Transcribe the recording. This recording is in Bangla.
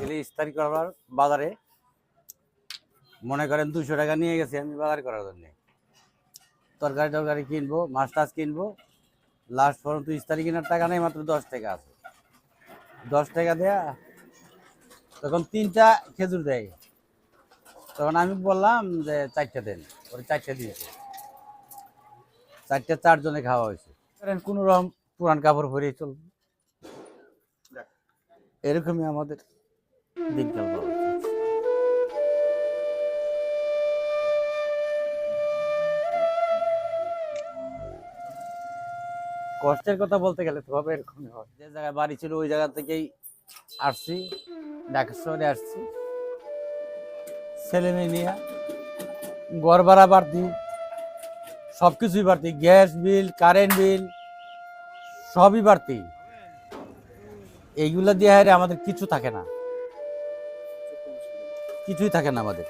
গেলে ইফতারি করার বাজারে মনে করেন 200 টাকা নিয়ে গেছি আমি বাজার করার জন্য। তরকারি টরকারি কিনবো, মাছ টাছ কিনবো, লাস্ট পর্যন্ত ইফতারি কেনার টাকা নেই, মাত্র 10 টাকা আছে। 10 টাকা দেয়া তখন 3টা খেজুর দেয়। তখন আমি বললাম যে 4টা দেন, ওর 4টা দিয়েছে। 4টা 4 জনে খাওয়া হয়েছে। কোনো রকম পুরান কাপড় পরে চলবে, এরকমই আমাদের দিনকাল পাওয়া উচিত। কষ্টের কথা বলতে গেলে তো হবে এরকমই হয়। যে জায়গায় বাড়ি ছিল ওই জায়গা থেকেই আসছি, ঢাকা শহরে আসছি ছেলে মেয়ে নিয়ে। ঘর ভাড়া বাড়তি, সবকিছুই বাড়তি, গ্যাস বিল, কারেন্ট বিল সবই বাড়তি। এইগুলা দিয়ে হারে আমাদের কিছু থাকে না, কিছুই থাকে না আমাদের।